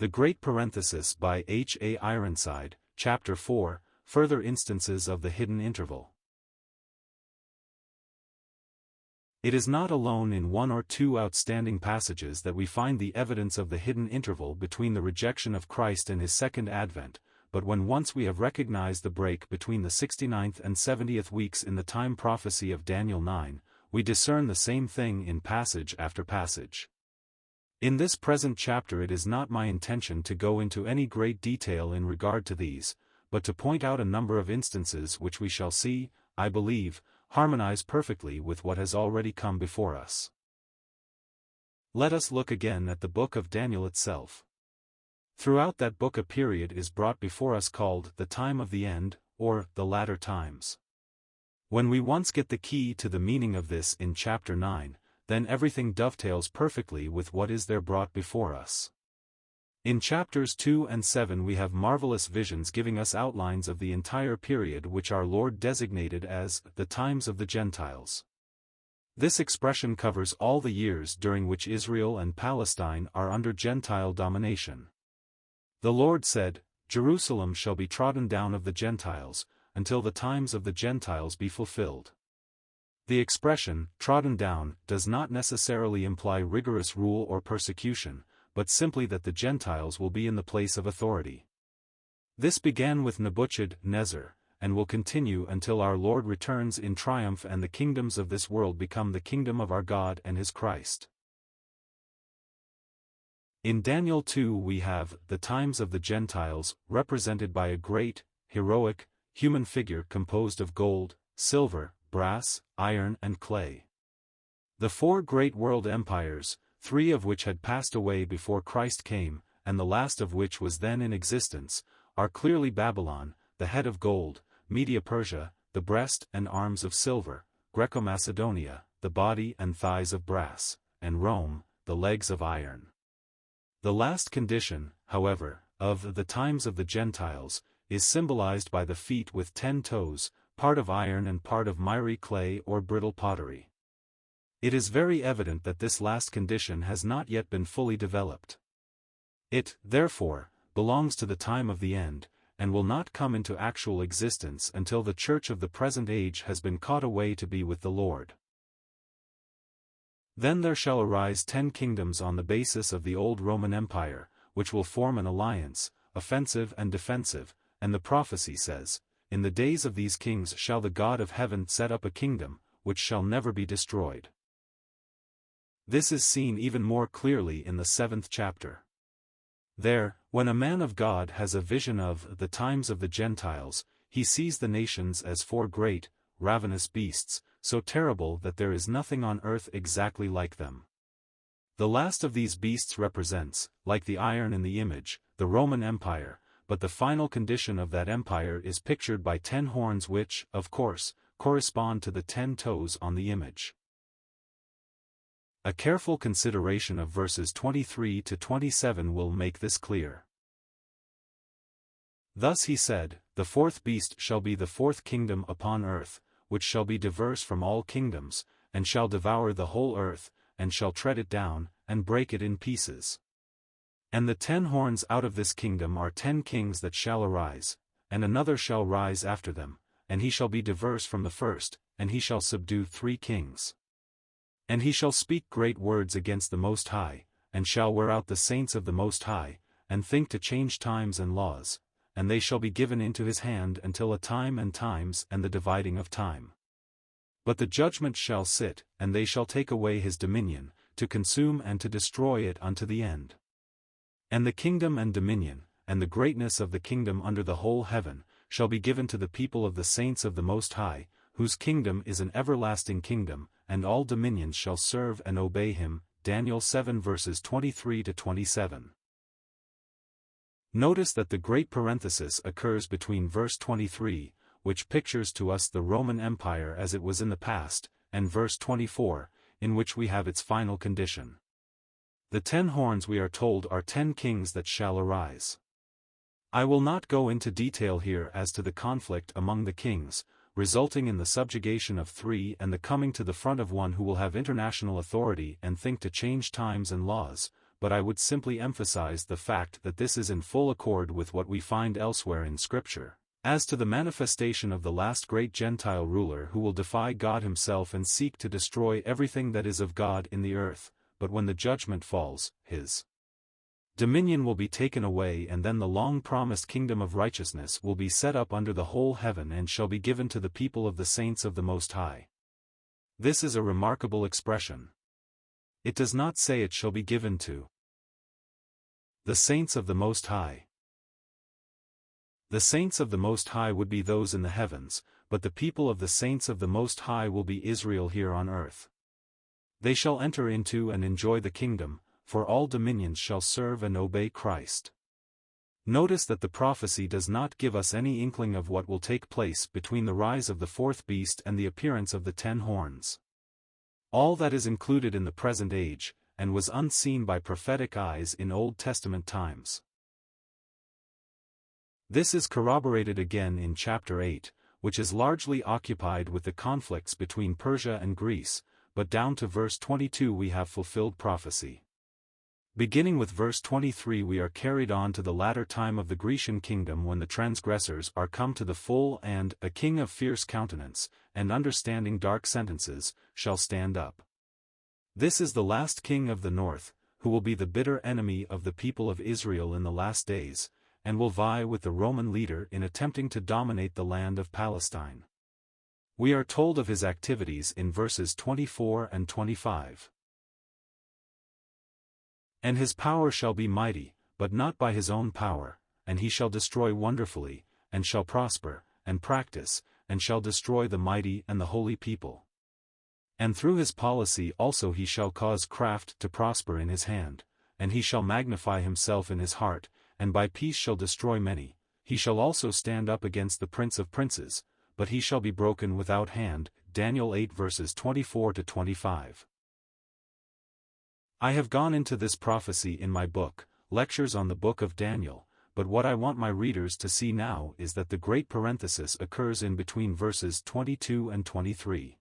The Great Parenthesis by H. A. Ironside, Chapter 4, Further Instances of the Hidden Interval. It is not alone in one or two outstanding passages that we find the evidence of the hidden interval between the rejection of Christ and his second advent, but when once we have recognized the break between the 69th and 70th weeks in the time prophecy of Daniel 9, we discern the same thing in passage after passage. In this present chapter it is not my intention to go into any great detail in regard to these, but to point out a number of instances which we shall see, I believe, harmonize perfectly with what has already come before us. Let us look again at the book of Daniel itself. Throughout that book a period is brought before us called the time of the end, or the latter times. When we once get the key to the meaning of this in chapter 9, then everything dovetails perfectly with what is there brought before us. In chapters 2 and 7 we have marvelous visions giving us outlines of the entire period which our Lord designated as the times of the Gentiles. This expression covers all the years during which Israel and Palestine are under Gentile domination. The Lord said, "Jerusalem shall be trodden down of the Gentiles, until the times of the Gentiles be fulfilled." The expression, trodden down, does not necessarily imply rigorous rule or persecution, but simply that the Gentiles will be in the place of authority. This began with Nebuchadnezzar, and will continue until our Lord returns in triumph and the kingdoms of this world become the kingdom of our God and his Christ. In Daniel 2 we have the times of the Gentiles, represented by a great, heroic, human figure composed of gold, silver, brass, iron and clay. The four great world empires, three of which had passed away before Christ came, and the last of which was then in existence, are clearly Babylon, the head of gold, Media-Persia, the breast and arms of silver, Greco-Macedonia, the body and thighs of brass, and Rome, the legs of iron. The last condition, however, of the times of the Gentiles, is symbolized by the feet with 10 toes, part of iron and part of miry clay or brittle pottery. It is very evident that this last condition has not yet been fully developed. It, therefore, belongs to the time of the end, and will not come into actual existence until the church of the present age has been caught away to be with the Lord. Then there shall arise 10 kingdoms on the basis of the old Roman Empire, which will form an alliance, offensive and defensive, and the prophecy says, "In the days of these kings shall the God of heaven set up a kingdom, which shall never be destroyed." This is seen even more clearly in the 7th chapter. There, when a man of God has a vision of the times of the Gentiles, he sees the nations as four great, ravenous beasts, so terrible that there is nothing on earth exactly like them. The last of these beasts represents, like the iron in the image, the Roman Empire, but the final condition of that empire is pictured by 10 horns which, of course, correspond to the 10 toes on the image. A careful consideration of verses 23 to 27 will make this clear. Thus he said, "The fourth beast shall be the fourth kingdom upon earth, which shall be diverse from all kingdoms, and shall devour the whole earth, and shall tread it down, and break it in pieces. And the 10 horns out of this kingdom are 10 kings that shall arise, and another shall rise after them, and he shall be diverse from the first, and he shall subdue 3 kings. And he shall speak great words against the Most High, and shall wear out the saints of the Most High, and think to change times and laws, and they shall be given into his hand until a time and times and the dividing of time. But the judgment shall sit, and they shall take away his dominion, to consume and to destroy it unto the end. And the kingdom and dominion, and the greatness of the kingdom under the whole heaven, shall be given to the people of the saints of the Most High, whose kingdom is an everlasting kingdom, and all dominions shall serve and obey him." Daniel 7 verses 23 to 27. Notice that the great parenthesis occurs between verse 23, which pictures to us the Roman Empire as it was in the past, and verse 24, in which we have its final condition. The 10 horns we are told are 10 kings that shall arise. I will not go into detail here as to the conflict among the kings, resulting in the subjugation of 3 and the coming to the front of one who will have international authority and think to change times and laws, but I would simply emphasize the fact that this is in full accord with what we find elsewhere in Scripture, as to the manifestation of the last great Gentile ruler who will defy God himself and seek to destroy everything that is of God in the earth, but when the judgment falls, his dominion will be taken away, and then the long-promised kingdom of righteousness will be set up under the whole heaven and shall be given to the people of the saints of the Most High. This is a remarkable expression. It does not say it shall be given to the saints of the Most High. The saints of the Most High would be those in the heavens, but the people of the saints of the Most High will be Israel here on earth. They shall enter into and enjoy the kingdom, for all dominions shall serve and obey Christ. Notice that the prophecy does not give us any inkling of what will take place between the rise of the fourth beast and the appearance of the 10 horns. All that is included in the present age, and was unseen by prophetic eyes in Old Testament times. This is corroborated again in chapter 8, which is largely occupied with the conflicts between Persia and Greece, but down to verse 22 we have fulfilled prophecy. Beginning with verse 23 we are carried on to the latter time of the Grecian kingdom, when the transgressors are come to the full, and a king of fierce countenance, and understanding dark sentences, shall stand up. This is the last king of the north, who will be the bitter enemy of the people of Israel in the last days, and will vie with the Roman leader in attempting to dominate the land of Palestine. We are told of his activities in verses 24 and 25. And his power shall be mighty, but not by his own power, and he shall destroy wonderfully, and shall prosper, and practice, and shall destroy the mighty and the holy people. And through his policy also he shall cause craft to prosper in his hand, and he shall magnify himself in his heart, and by peace shall destroy many. He shall also stand up against the prince of princes, but he shall be broken without hand. Daniel 8 verses 24 to 25. I have gone into this prophecy in my book, Lectures on the Book of Daniel, but what I want my readers to see now is that the great parenthesis occurs in between verses 22 and 23.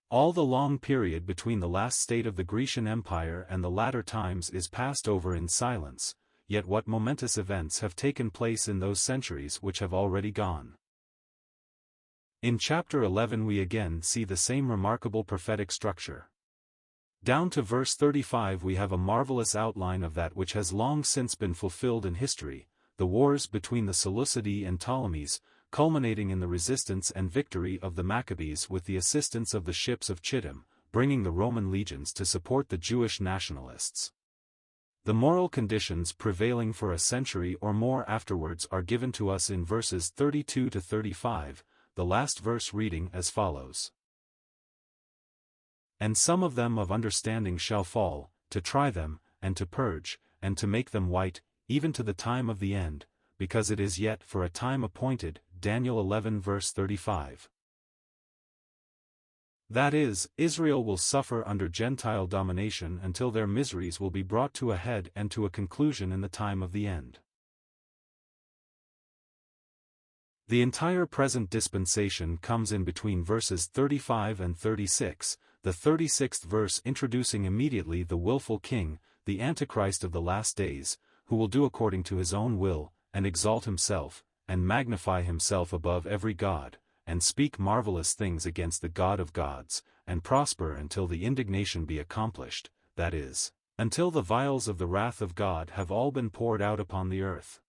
All the long period between the last state of the Grecian Empire and the latter times is passed over in silence, yet what momentous events have taken place in those centuries which have already gone. In chapter 11 we again see the same remarkable prophetic structure. Down to verse 35 we have a marvelous outline of that which has long since been fulfilled in history, the wars between the Seleucidae and Ptolemies, culminating in the resistance and victory of the Maccabees with the assistance of the ships of Chittim, bringing the Roman legions to support the Jewish nationalists. The moral conditions prevailing for a century or more afterwards are given to us in verses 32 to 35, the last verse reading as follows. And some of them of understanding shall fall, to try them, and to purge, and to make them white, even to the time of the end, because it is yet for a time appointed. Daniel 11 verse 35. That is, Israel will suffer under Gentile domination until their miseries will be brought to a head and to a conclusion in the time of the end. The entire present dispensation comes in between verses 35 and 36, the 36th verse introducing immediately the willful king, the Antichrist of the last days, who will do according to his own will, and exalt himself, and magnify himself above every god, and speak marvelous things against the God of gods, and prosper until the indignation be accomplished, that is, until the vials of the wrath of God have all been poured out upon the earth.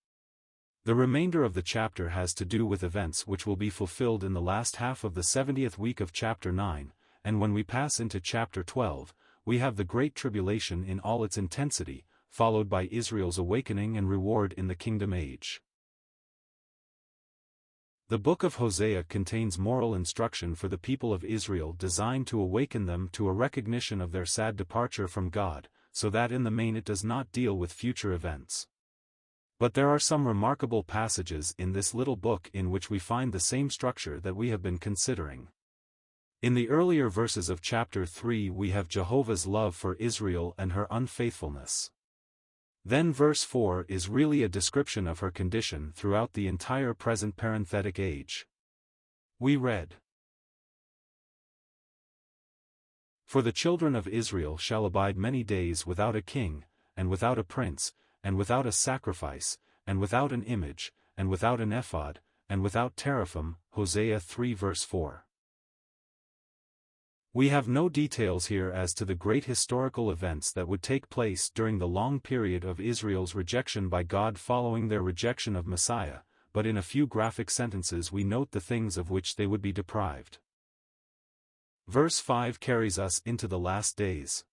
The remainder of the chapter has to do with events which will be fulfilled in the last half of the 70th week of chapter 9, and when we pass into chapter 12, we have the Great Tribulation in all its intensity, followed by Israel's awakening and reward in the kingdom age. The book of Hosea contains moral instruction for the people of Israel designed to awaken them to a recognition of their sad departure from God, so that in the main it does not deal with future events. But there are some remarkable passages in this little book in which we find the same structure that we have been considering. In the earlier verses of chapter 3 we have Jehovah's love for Israel and her unfaithfulness. Then verse 4 is really a description of her condition throughout the entire present parenthetic age. We read, For the children of Israel shall abide many days without a king, and without a prince, and without a sacrifice, and without an image, and without an ephod, and without teraphim. Hosea 3 verse 4. We have no details here as to the great historical events that would take place during the long period of Israel's rejection by God following their rejection of Messiah, but in a few graphic sentences we note the things of which they would be deprived. Verse 5 carries us into the last days.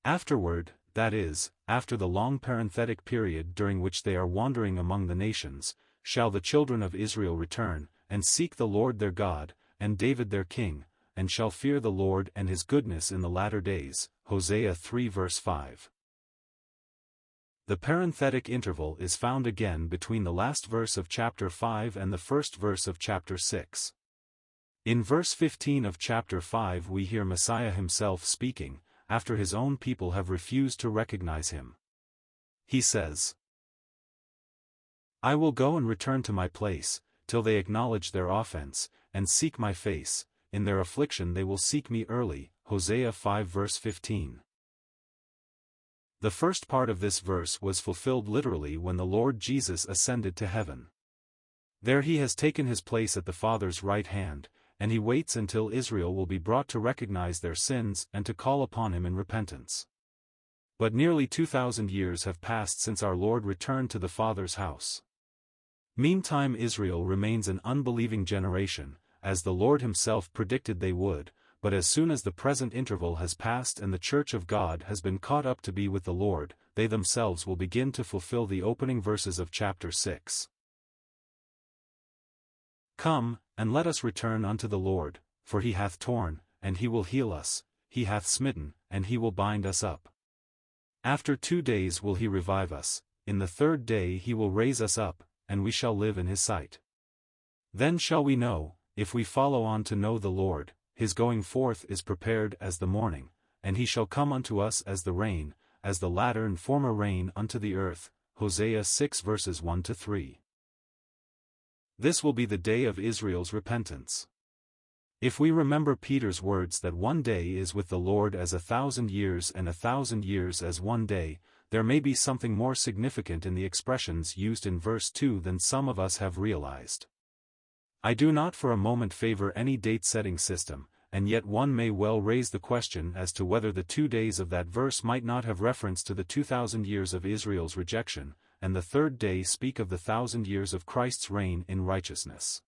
Afterward, that is, after the long parenthetic period during which they are wandering among the nations, shall the children of Israel return, and seek the Lord their God, and David their king, and shall fear the Lord and his goodness in the latter days. Hosea 3 verse 5. The parenthetic interval is found again between the last verse of chapter 5 and the first verse of chapter 6. In verse 15 of chapter 5 we hear Messiah himself speaking, after his own people have refused to recognize him. He says, "I will go and return to my place, till they acknowledge their offense, and seek my face. In their affliction they will seek me early." Hosea 5 verse 15. The first part of this verse was fulfilled literally when the Lord Jesus ascended to heaven. There he has taken his place at the Father's right hand, and he waits until Israel will be brought to recognize their sins and to call upon him in repentance. But nearly 2,000 years have passed since our Lord returned to the Father's house. Meantime Israel remains an unbelieving generation, as the Lord himself predicted they would, but as soon as the present interval has passed and the Church of God has been caught up to be with the Lord, they themselves will begin to fulfill the opening verses of chapter 6. "Come, and let us return unto the Lord, for he hath torn, and he will heal us, he hath smitten, and he will bind us up. After 2 days will he revive us, in the third day he will raise us up, and we shall live in his sight. Then shall we know, if we follow on to know the Lord, his going forth is prepared as the morning, and he shall come unto us as the rain, as the latter and former rain unto the earth." Hosea 6 verses 1-3. This will be the day of Israel's repentance. If we remember Peter's words that 1 day is with the Lord as 1,000 years and 1,000 years as 1 day, there may be something more significant in the expressions used in verse 2 than some of us have realized. I do not for a moment favor any date-setting system, and yet one may well raise the question as to whether the 2 days of that verse might not have reference to the 2,000 years of Israel's rejection, and the third day speak of the 1,000 years of Christ's reign in righteousness.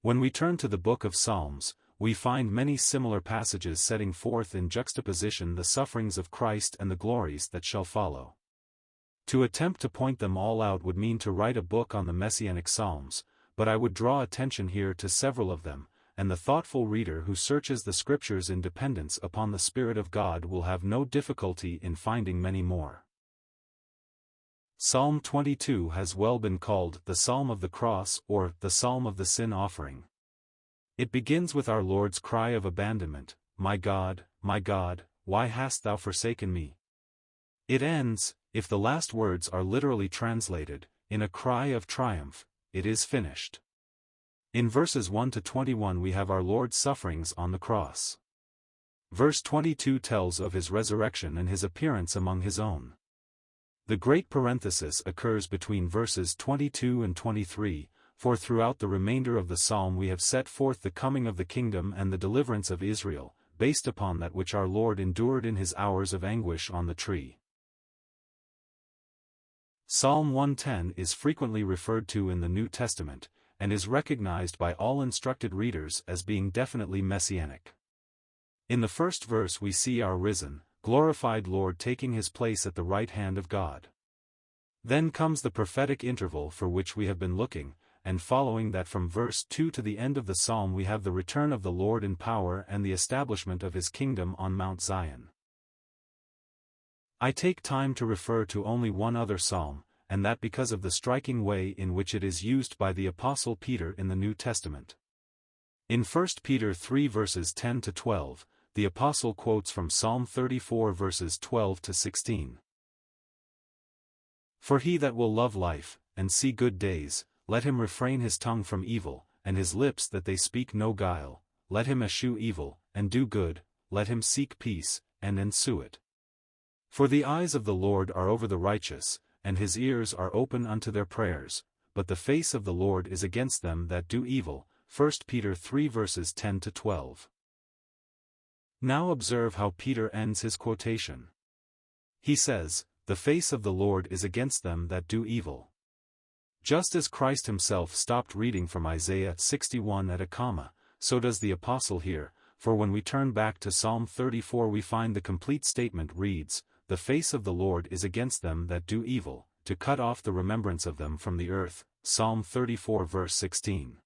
When we turn to the book of Psalms, we find many similar passages setting forth in juxtaposition the sufferings of Christ and the glories that shall follow. To attempt to point them all out would mean to write a book on the Messianic Psalms, but I would draw attention here to several of them, and the thoughtful reader who searches the Scriptures in dependence upon the Spirit of God will have no difficulty in finding many more. Psalm 22 has well been called the Psalm of the Cross or the Psalm of the Sin Offering. It begins with our Lord's cry of abandonment, my God, why hast thou forsaken me?" It ends, if the last words are literally translated, in a cry of triumph, "It is finished." In verses 1-21 we have our Lord's sufferings on the cross. Verse 22 tells of his resurrection and his appearance among his own. The Great Parenthesis occurs between verses 22 and 23, for throughout the remainder of the psalm we have set forth the coming of the kingdom and the deliverance of Israel, based upon that which our Lord endured in his hours of anguish on the tree. Psalm 110 is frequently referred to in the New Testament, and is recognized by all instructed readers as being definitely messianic. In the first verse we see our risen, glorified Lord taking his place at the right hand of God. Then comes the prophetic interval for which we have been looking, and following that from verse 2 to the end of the psalm we have the return of the Lord in power and the establishment of his kingdom on Mount Zion. I take time to refer to only one other psalm, and that because of the striking way in which it is used by the Apostle Peter in the New Testament. In 1 Peter 3 verses 10-12, the Apostle quotes from Psalm 34 verses 12-16. "For he that will love life, and see good days, let him refrain his tongue from evil, and his lips that they speak no guile. Let him eschew evil, and do good, let him seek peace, and ensuit. For the eyes of the Lord are over the righteous, and his ears are open unto their prayers, but the face of the Lord is against them that do evil. 1 Peter 3 verses 10-12. Now observe how Peter ends his quotation. He says, "The face of the Lord is against them that do evil." Just as Christ himself stopped reading from Isaiah 61 at a comma, so does the apostle here, for when we turn back to Psalm 34 we find the complete statement reads, "The face of the Lord is against them that do evil, to cut off the remembrance of them from the earth." Psalm 34 verse 16.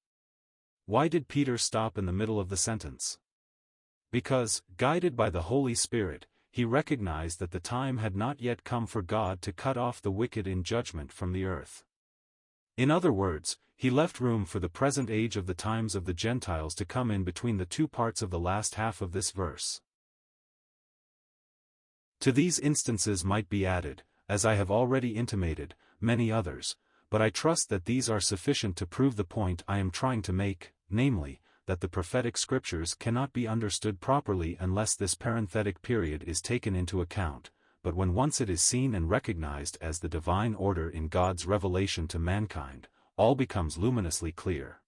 Why did Peter stop in the middle of the sentence? Because, guided by the Holy Spirit, he recognized that the time had not yet come for God to cut off the wicked in judgment from the earth. In other words, he left room for the present age of the times of the Gentiles to come in between the two parts of the last half of this verse. To these instances might be added, as I have already intimated, many others, but I trust that these are sufficient to prove the point I am trying to make, namely, that the prophetic scriptures cannot be understood properly unless this parenthetic period is taken into account, but when once it is seen and recognized as the divine order in God's revelation to mankind, all becomes luminously clear.